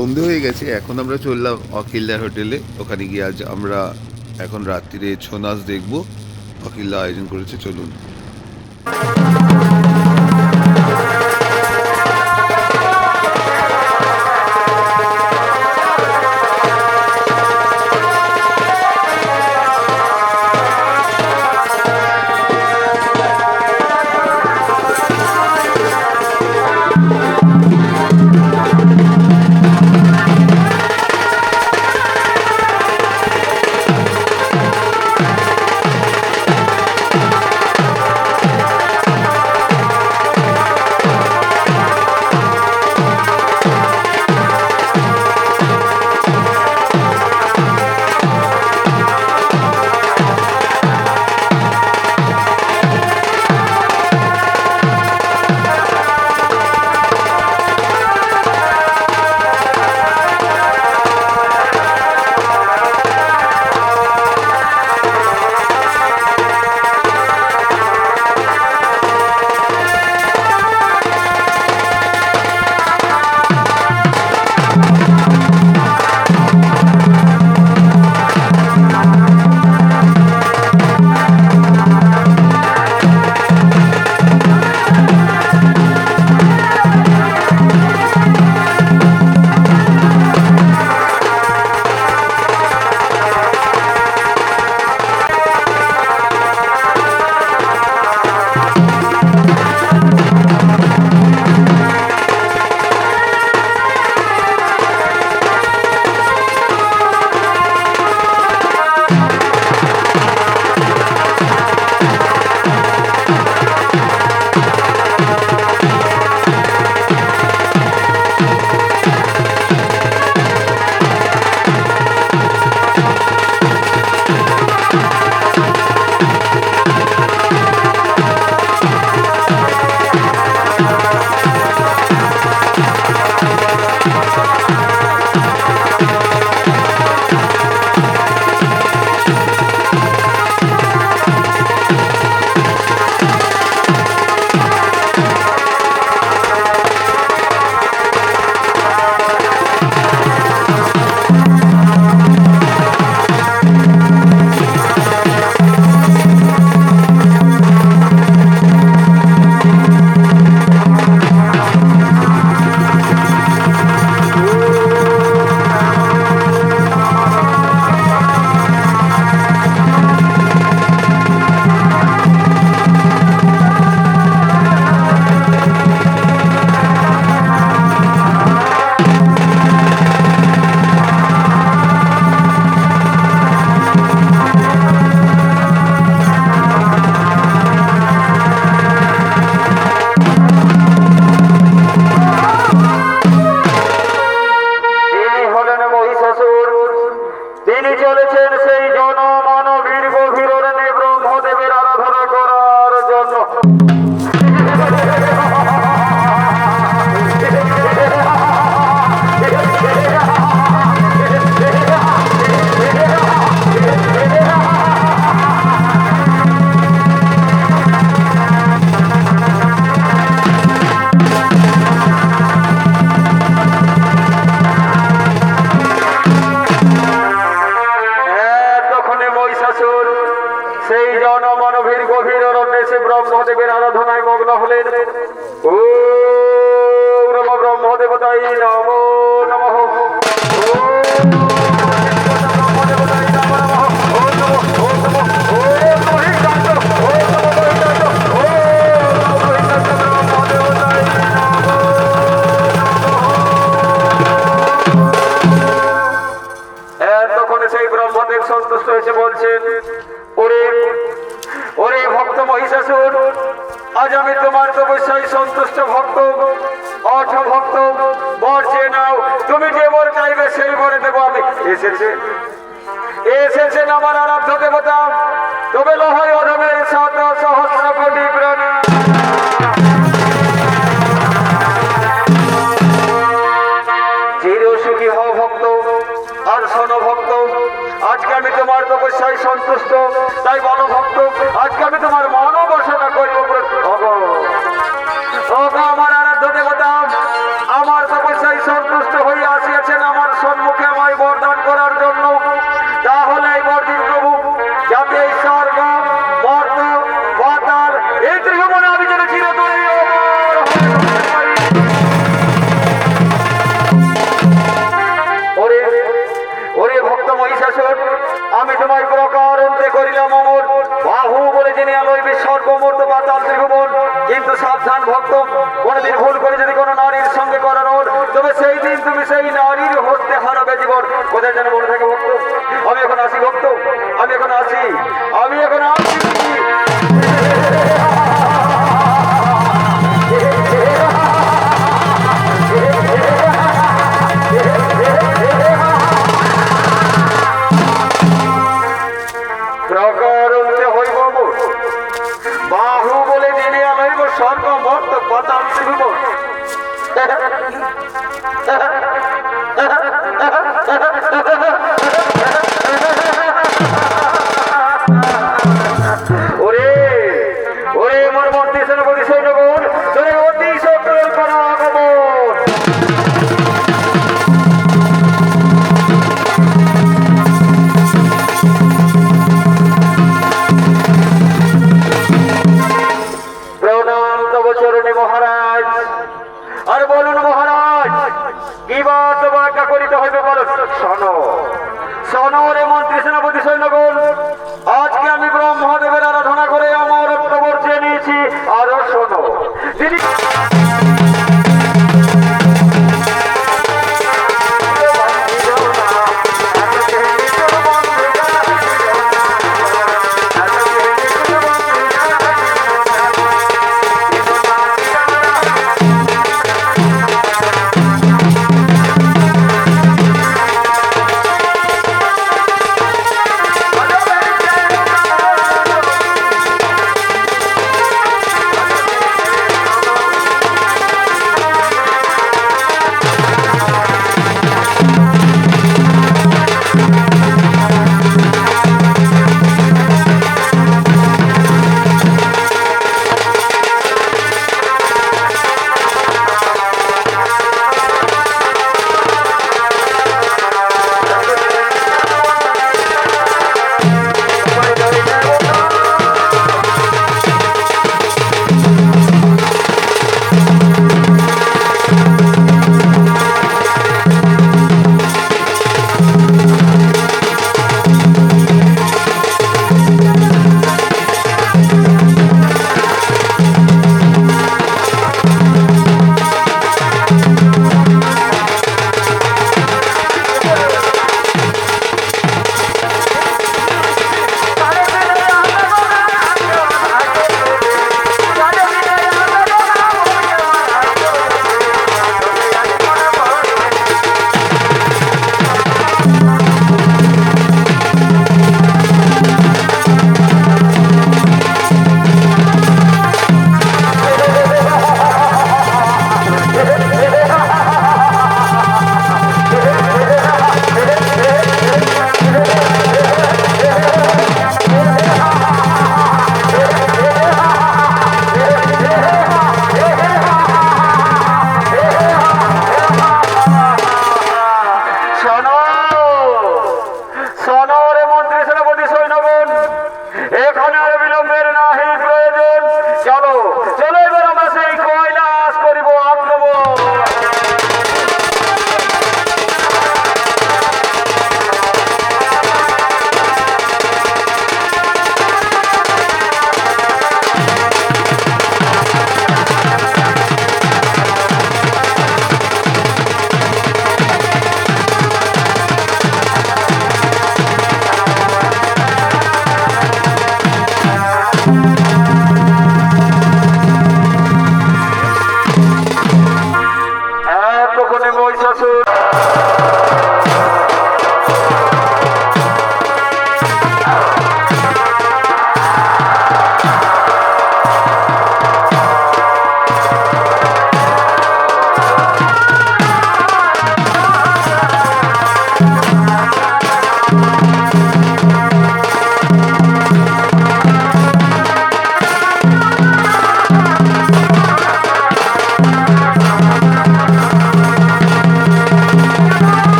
সন্ধে হয়ে গেছে। এখন আমরা চললাম অকিল্যা হোটেলে। ওখানে গিয়ে আজ আমরা এখন রাত্রিরে ছৌ নাচ দেখবো। অকিল্যা আয়োজন করেছে, চলুন। তিনি চলেছেন সেই জনমানবীর গভীর ব্রহ্মদেবের আরাধনা করার জন্য। সেই জনমানবীর গভীর অরণ্যে ব্রহ্মদেবের আরাধনায় মগ্ন হলেন। ও নম ব্রহ্মদেবতাই নমো নমঃ। তখন সেই ব্রহ্মদেব সন্তুষ্ট হয়েছে, বলছেন, ওরে ওরে ভক্ত মহিষাসুর, আজ আমি তোমার তপস্যায় সন্তুষ্ট ভক্ত, অর্থ ভক্ত, বর চেয়ে নাও, তুমি যে বর চাইবে সেই বরে দেব আমি। এসেছেন আমার আরাধ্য দেবতা, তবে লহয় অধমের শত সহস্র কোটি প্রাণ। চির সুখী হও ভক্ত, আর শোনো ভক্ত, আজকে আমি তোমার তপস্যায় সন্তুষ্ট, তাই বলো ভক্ত, আজকে আমি তোমার মনোবাসনা করব। আমার আরাধ্য দেবতা আমার তপস্যায় সন্তুষ্ট হয়ে আসিয়াছেন তুমি সেই নারীর হস্তে হারাবে জীবন। কোথায় যেন মনে থাকে ভক্ত? আমি এখন আসি ভক্ত, আমি এখন আসি, আমি এখন আসি। প্রকারন্তে হইব মোর, বাহু বলে জেনিয়া লইব স্বর্গ মর্ত পাতাল ত্রিভুব। ওরে ওরে মোর মন্ত্রী সেনাপতি সৈন্যগণ, তোরে অতি শত্রুর পরাগমন। প্রণাম তব চরণে মহারাজ। আর বলুন মহারাজ, কি বাত বাক্য করিতে হইবে বলো। শোনো শোনো রে মন্ত্রী সেনাপতি সৈন্যগণ, আজকে আমি ব্রহ্মদেবের আরাধনা করে আমার প্রবর্তে নিয়েছি। আরো শোনো, তিনি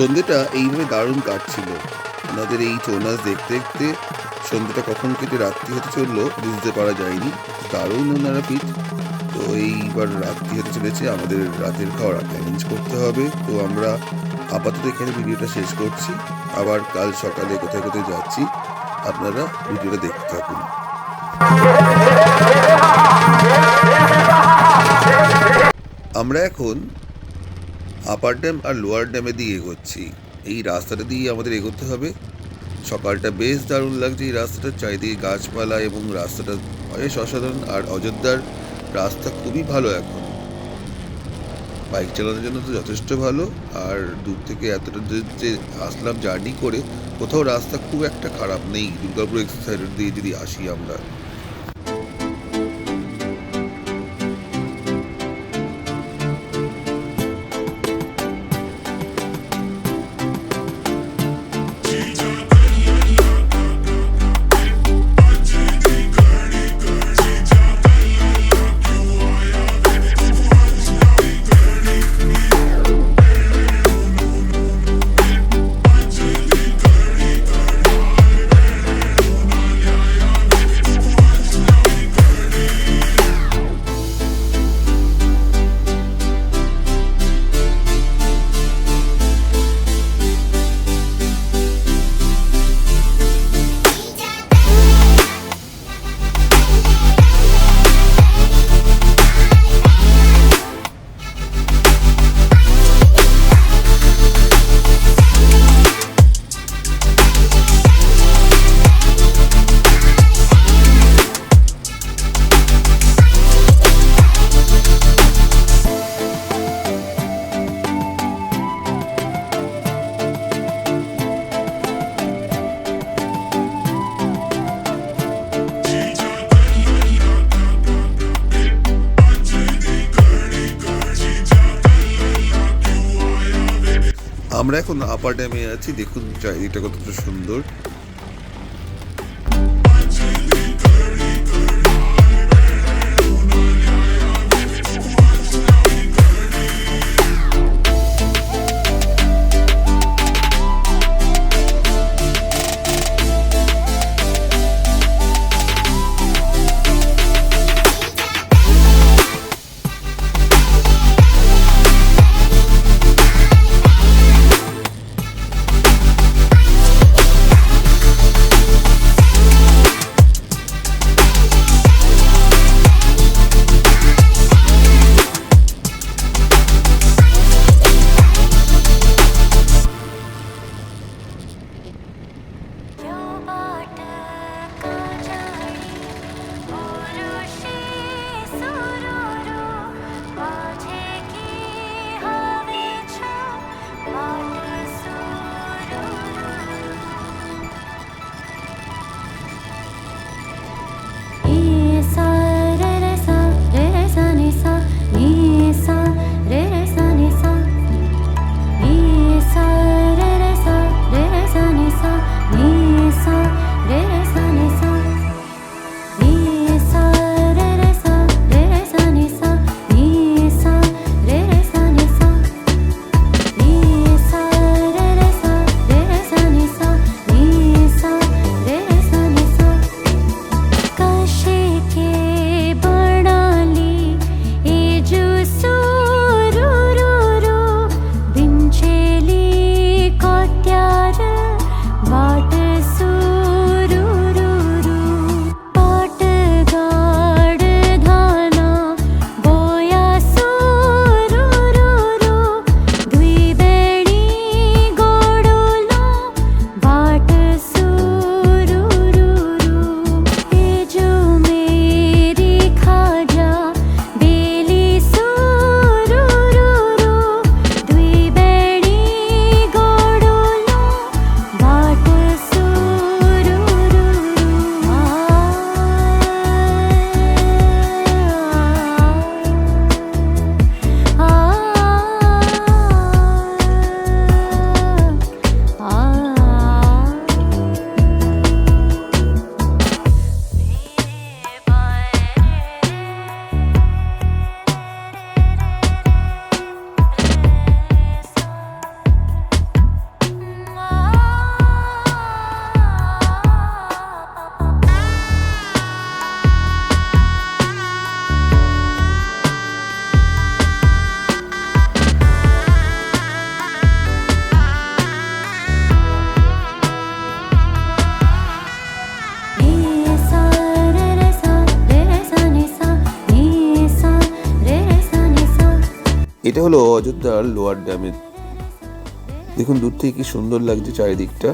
সন্ধ্যেটা এইভাবে দারুণ কাটছিল। ওনাদের এই ছৌ নাচ দেখতে দেখতে সন্ধ্যেটা কখন কেটে রাত্রি হতে চললো বুঝতে পারা যায়নি। দারুণ ওনারা ফিট। তো এইবার রাত্রি হতে চলেছে, আমাদের রাতের খাওয়ার অ্যারেঞ্জ করতে হবে। তো আমরা আপাতত এখানে ভিডিওটা শেষ করছি। আবার কাল সকালে কোথায় কোথায় যাচ্ছি আপনারা ভিডিওটা দেখতে থাকুন। আমরা এখন আপার ড্যাম আর লোয়ার ড্যামে দিয়ে এগোচ্ছি। এই রাস্তাটা দিয়ে আমাদের এগোতে হবে। সকালটা বেশ দারুণ লাগছে। এই রাস্তাটার চারিদিকে গাছপালা এবং রাস্তাটা বেশ অসাধারণ। আর অযোধ্যার রাস্তা খুবই ভালো এখন, বাইক চালানোর জন্য তো যথেষ্ট ভালো। আর দূর থেকে এতটা যে আসলাম জার্নি করে, কোথাও রাস্তা খুব একটা খারাপ নেই দুর্গাপুর এক্সপ্রেস দিয়ে যদি আসি আমরা। আমরা এখন আপার ড্যামে আছি। দেখুন চারিদিকটা কতটা সুন্দর। এটা হলো অযোধ্যার লোয়ার ড্যামের। দেখুন দূর থেকে কি সুন্দর লাগছে চারিদিকটা,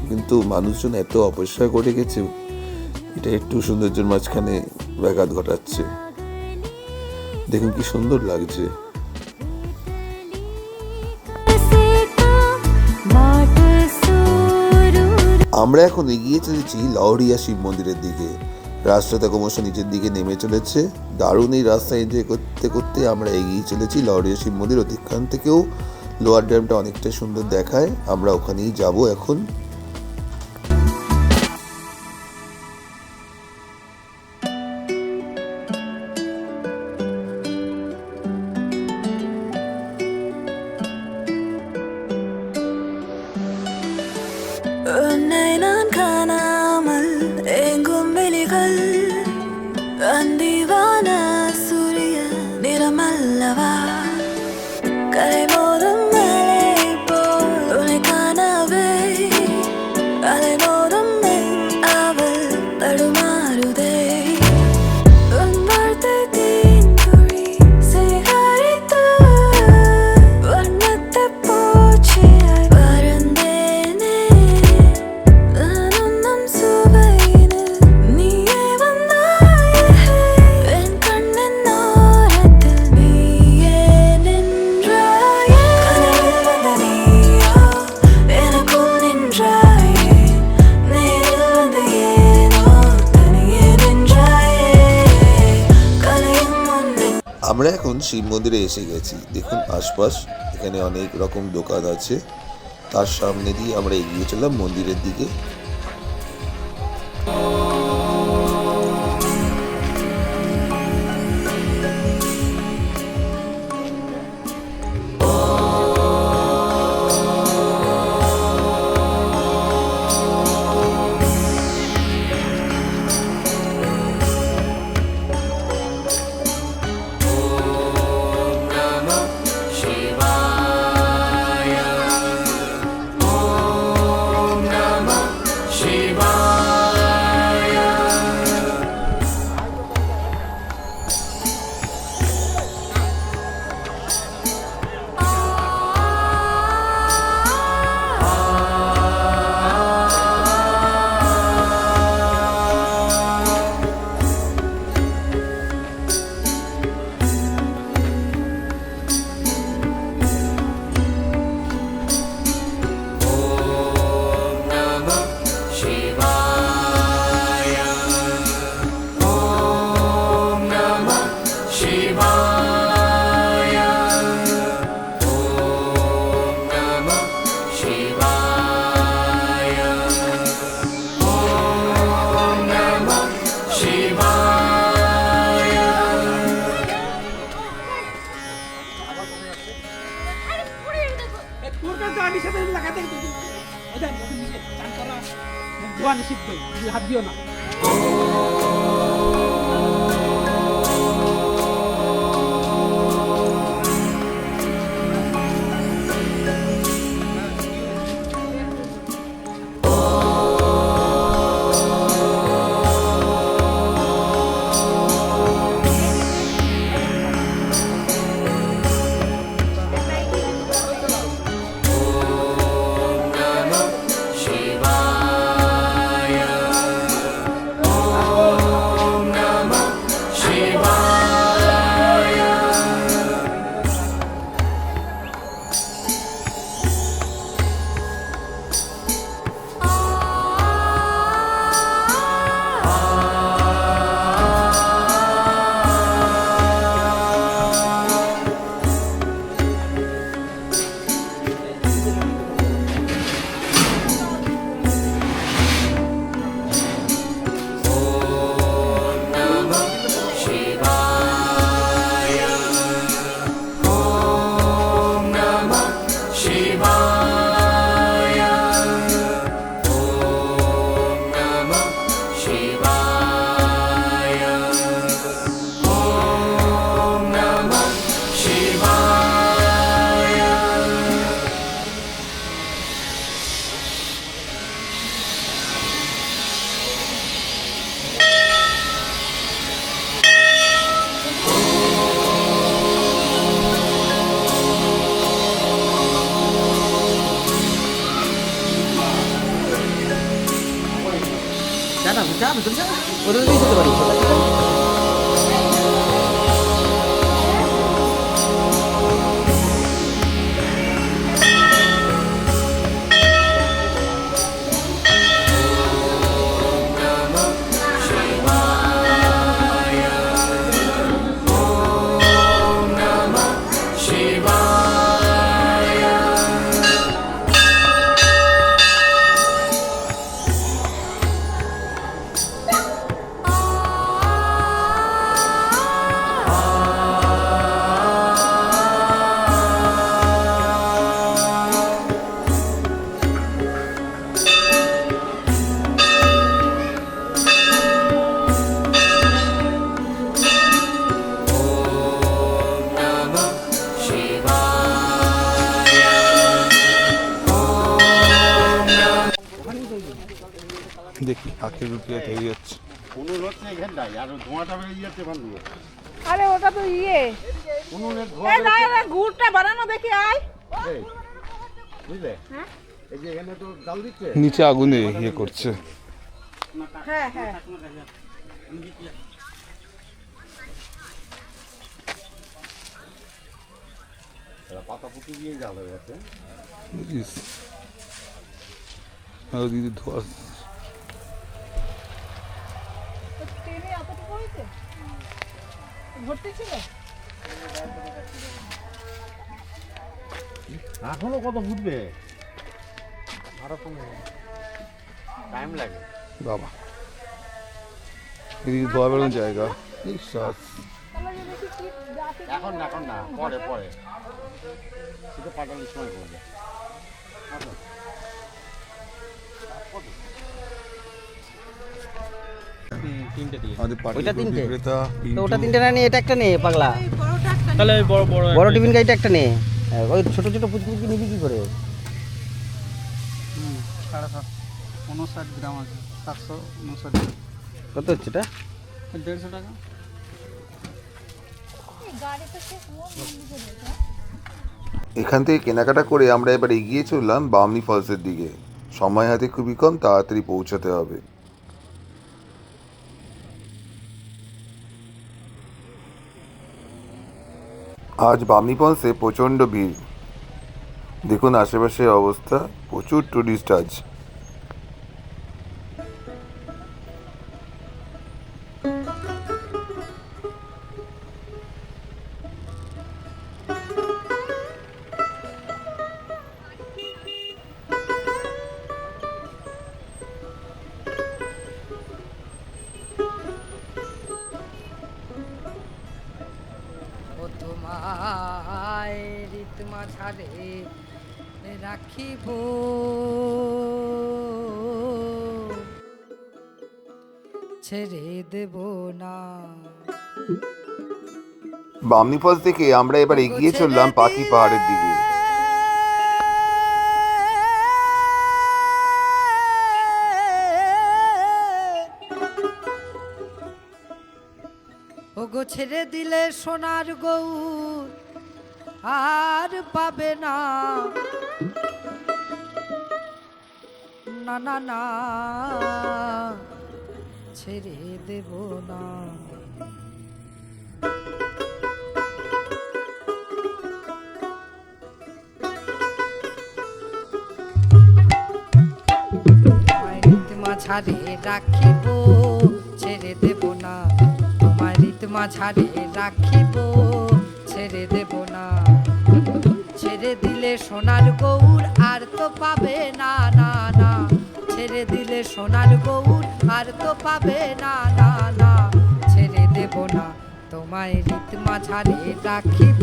কিন্তু মানুষজন এত অপরিষ্কার করে গেছে, এটা একটু সৌন্দর্যের মাঝখানে ব্যাঘাত ঘটাচ্ছে। দেখুন কি সুন্দর লাগছে। আমরা এখন এগিয়ে চলেছি লাউরিয়া শিব মন্দিরের দিকে। রাস্তাটা ক্রমশ নিচের দিকে নেমে চলেছে। দারুণ এই রাস্তা এনজয় করতে করতে আমরা এগিয়ে চলেছি লাউরিয়া শিব মন্দির। ওদিকখান থেকেও লোয়ার ড্যামটা অনেকটা সুন্দর দেখায়, আমরা ওখানেই যাব এখন। உன்னை நான் காணாமல் எங்கும் வெளிகள் அந்திவான சூரிய நிறமல்லவா கரை மோதும் மலை போல் உன்னை காணவே அலை மோதும் அவள் தடுமாறுதே உன் வார்த்தை தீந்துளி சேகரித்து வண்ணத்தை பூச்சியாய் பறந்தேனே நானும் சுவையினு நீயே வந்தாயே என் கண்ணின் ஓரத்தில் நீயே நின்றாயே கனவில் வந்த நீயோ எனக்குள் நின்றாயே நேரில் வந்து ஏனோ தனியே நின்றாயே கலையும் முன்னே আমরা এখন শিব মন্দিরে এসে গেছি। দেখুন আশপাশ এখানে অনেক রকম দোকান আছে, তার সামনে দিয়ে আমরা এগিয়ে চললাম মন্দিরের দিকে। ধোয়া নিষিদ্ধ, হাত দিও না। ওটা দিয়ে যেতে পারি দেখি আখের রুটি হয়ে যাচ্ছে। আরে ওটা তো ইয়ে এই না না গুড়টা বানানো দেখি আয় নিচে আগুনে ইয়ে করছে। হ্যাঁ হ্যাঁ বুঝিস দিদি ধোয়া ট্রেনে এতটুকু হয়েছে ভর্তি ছিল এখনো কত ফুটবে, আরো কমে টাইম লাগে বাবা, এদিকে ধোয়া বেরোনোর জায়গা। শ্বাস এখন না, এখন না, পরে পরে শুধু পাঠানোর সময় করবে। ওইটা তিনটে বিক্রেতা তো ওটা তিনটে না নিয়ে এটা একটা নে পাগলা তাহলে বড় বড় বড় টিফিন গাড়িটা একটা নে ওই ছোট ছোট পুচকুচি নিবি কি করে 59 গ্রাম আছে 759 কত হচ্ছে এটা 150 টাকা। এখান থেকে কেনাকাটা করে আমরা এবার এগিয়ে চললাম বামনি ফলসের দিকে। সময় হাতে খুবই কম, তাড়াতাড়ি পৌঁছাতে হবে। আজ বামনি ফলসে প্রচণ্ড ভিড়। দেখুন আশেপাশের অবস্থা, প্রচুর টুরিস্ট আজ। তোমায় রিতমা ছাড়ে রাখিব ছেড়ে দেব না। বামনি ফলস থেকে আমরা এবার এগিয়ে চললাম পাখি পাহাড়ের দিকে। ওগো ছেড়ে দিলে সোনার গৌর আর পাবে না, না না না ছেড়ে দেব না। রিতমা ছাড়ে রাখিব ছেড়ে দেব না, তোমার রিতমা ছাড়ে রাখিব ছেড়ে দেব না। ছেড়ে দিলে সোনার গৌর আর তো পাবে না, না না ছেড়ে দিলে সোনার গৌর আর তো পাবে না, না না ছেড়ে দেব না। তোমায় রিতমা ছাড়ে রাখিব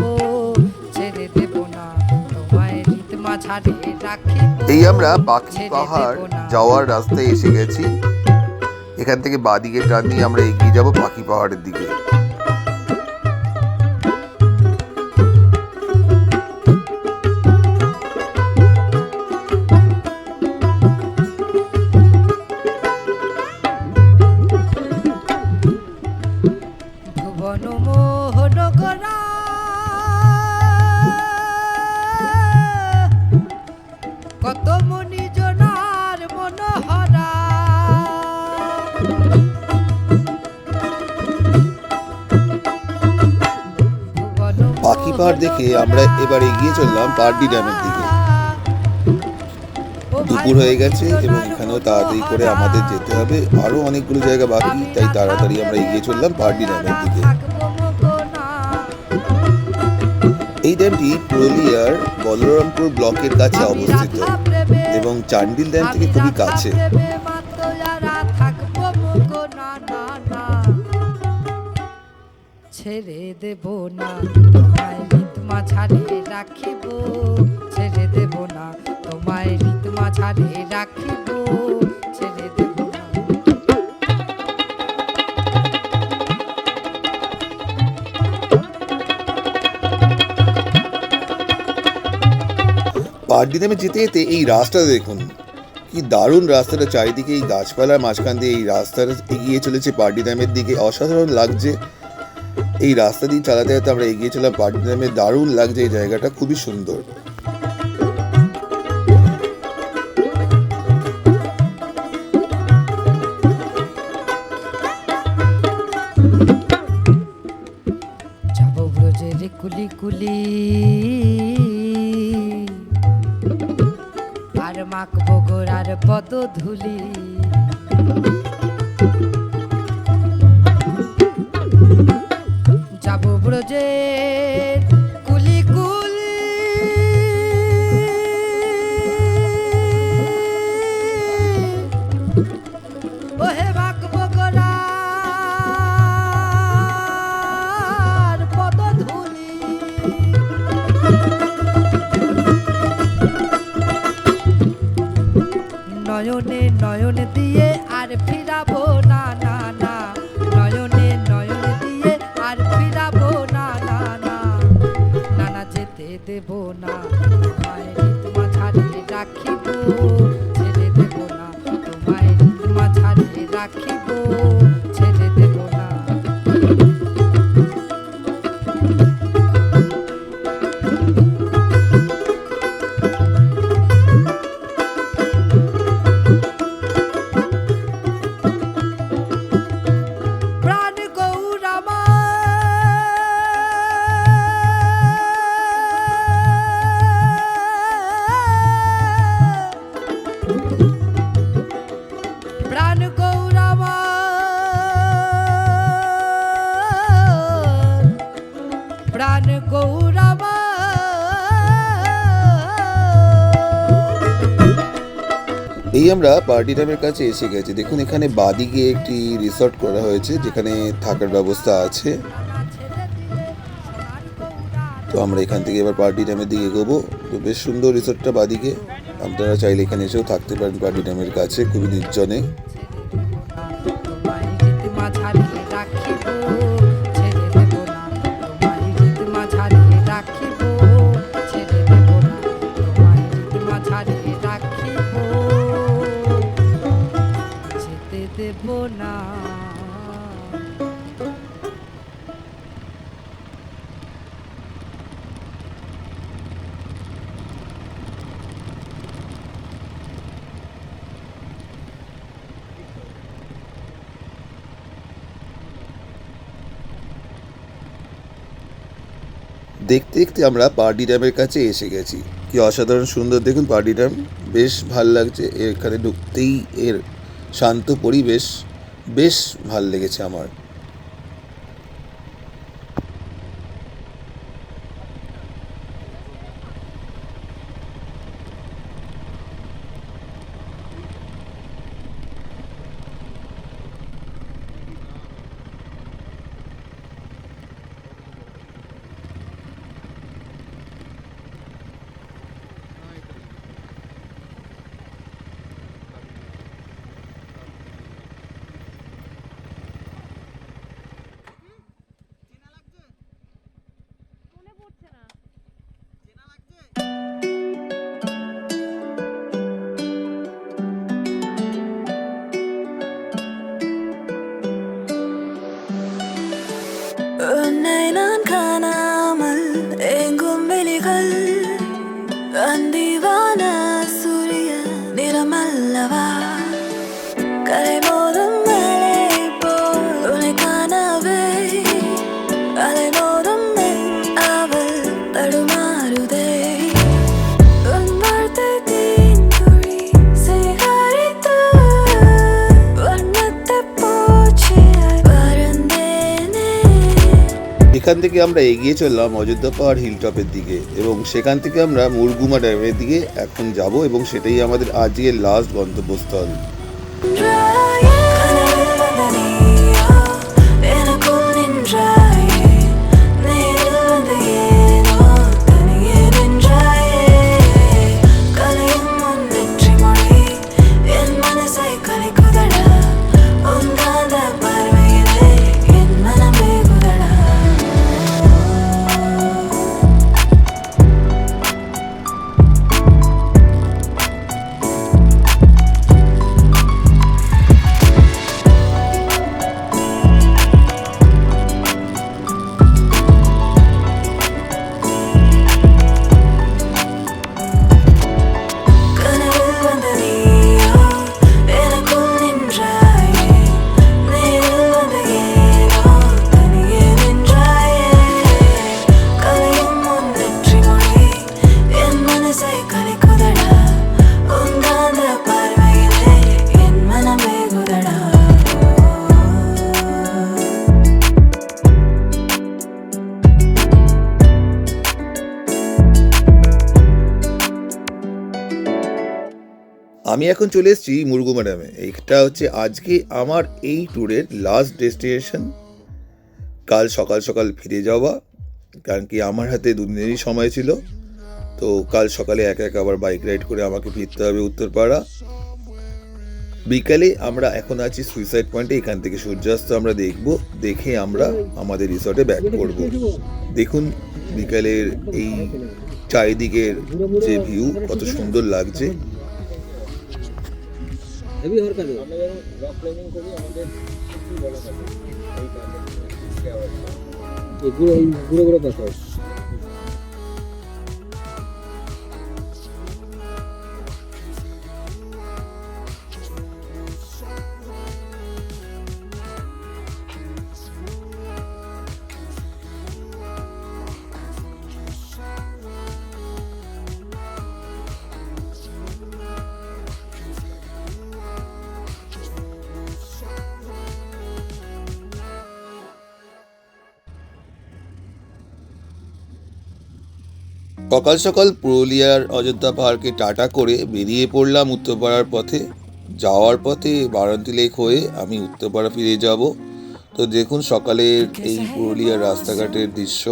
ছেড়ে দেব না, তোমায় রিতমা ছাড়ে রাখিব। এই আমরা পাখি পাহাড় যাওয়ার রাস্তায় এসে গেছি। এখান থেকে বাঁদিকে টান নিয়ে আমরা এগিয়ে যাব পাখি পাহাড়ের দিকে। ভুবন মোহন গোরা কত মনি জনার মনোহরা নৌকাঘাট দেখে আমরা এবার এগিয়ে চললাম পার্ডি ড্যামের দিকে। দুপুর হয়ে গেছে এবং এখানেও তাড়াতাড়ি করে আমাদের যেতে হবে, আরো অনেকগুলো জায়গা বাকি, তাই তাড়াতাড়ি আমরা এগিয়ে চললাম পার্ডি ড্যামের দিকে। এই ড্যামটি পুরুলিয়ার বলরামপুর ব্লকের কাছে অবস্থিত এবং চান্ডিল ড্যাম থেকে খুবই কাছে। ছেড়ে দেব না তোমায় রিত মাঝারে রাখিব, ছেড়ে দেব না তোমায় রিত মাঝারে রাখিব, ছেড়ে দেব না। পার্ডি ড্যামে যেতে যেতে এই রাস্তাটা দেখুন, কি দারুণ রাস্তাটা, চারিদিকে এই গাছপালার মাঝখান দিয়ে এই রাস্তাটা এগিয়ে চলেছে পার্ডি ড্যামের দিকে, অসাধারণ লাগছে। এই রাস্তা দিয়ে চালাতে চালাতে আমরা এগিয়ে চললাম পার্ডি ড্যামে, দারুণ লাগছে এই জায়গাটা, খুবই সুন্দর। যাব ব্রজের কুলি কুলি আর মাখবো গোড়ার পদ ধুলি, যাব ব্রজের কুলি কুলি ওহে মাখবো গোড়ার পদ ধুলি, নয়নে নয়ন দিয়ে আর ফিরাবো না না না, নয়নে নয়ন দিয়ে আর ফিরাবো না না না, নানা যেতে দেব না তোমায় রিত মাঝারে রাখিব, ছেড়ে দেব না তোমায় রিত মাঝারে রাখিব, ছেড়ে দেব না। প্রাণ গৌরামা প্রাণ গৌরামা প্রাণ গৌরামা এই আমরা পার্ডি ড্যামের কাছে এসে গেছি, দেখুন এখানে বাদিকে একটি রিসর্ট করা হয়েছে যেখানে থাকার ব্যবস্থা আছে। তো আমরা এখান থেকে এবার পার্ডি ড্যামের দিকে এগোবো। তো বেশ সুন্দর রিসর্টটা বাদিকে, আপনারা চাইলে এখানে এসেও থাকতে পারেন পার্ডি ড্যামের কাছে, খুবই নির্জনে। তোমায় রিত মাঝারে রাখিব, ছেড়ে দেব না তোমায় রিত মাঝারে রাখিব, ছেড়ে দেব না তোমায় রিত মাঝারে রাখিব, যেতে দেব না। দেখতে দেখতে আমরা পার্ডি ড্যামের কাছে এসে গেছি, কি অসাধারণ সুন্দর দেখুন পার্ডি ড্যাম, বেশ ভাল লাগছে এখানে ঢুকতেই, এর শান্ত পরিবেশ বেশ ভাল লেগেছে আমার। உன்னை நான் காணாமல் எங்கும் வெளிகள் அந்திவான சூரிய நிறமல்லவா கரை மோதும் மழை போல் உன்னை காணவே அலை மோதும் அவள் এইখান থেকে আমরা এগিয়ে চললাম অযোধ্যা পাহাড় হিলটপের দিকে এবং সেখান থেকে আমরা মুরগুমা ড্যামের দিকে এখন যাব এবং সেটাই আমাদের আজকের লাস্ট গন্তব্যস্থল। আমি এখন চলে এসেছি মুরগুমা ড্যামে। এটা হচ্ছে আজকে আমার এই ট্যুরের লাস্ট ডেস্টিনেশন। কাল সকাল সকাল ফিরে যাওয়া, কারণ কি আমার হাতে দুদিনেরই সময় ছিল। তো কাল সকালে এক আবার বাইক রাইড করে আমাকে ফিরতে হবে উত্তরপাড়া। বিকালে আমরা এখন আছি সুইসাইড পয়েন্টে, এখান থেকে সূর্যাস্ত আমরা দেখব, দেখে আমরা আমাদের রিসর্টে ব্যাক করব। দেখুন বিকালের এই চারিদিকের যে ভিউ কত সুন্দর লাগছে। সকাল সকাল পুরুলিয়ার অযোধ্যা পাহাড়কে টাটা করে বেরিয়ে পড়লাম উত্তরপাড়ার পথে। যাওয়ার পথে বারান্তি লেক হয়ে আমি উত্তরপাড়া ফিরে যাব। তো দেখুন সকালের এই পুরুলিয়ার রাস্তাঘাটের দৃশ্য।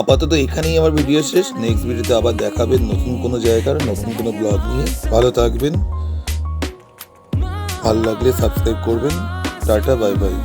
আপাতত এখানেই আমার ভিডিও শেষ। নেক্সট ভিডিওতে আবার দেখাবেন নতুন কোনো জায়গার নতুন কোনো ব্লগ নিয়ে। ভালো থাকবেন, ভালো লাগলে সাবস্ক্রাইব করবেন। Tata, bye bye.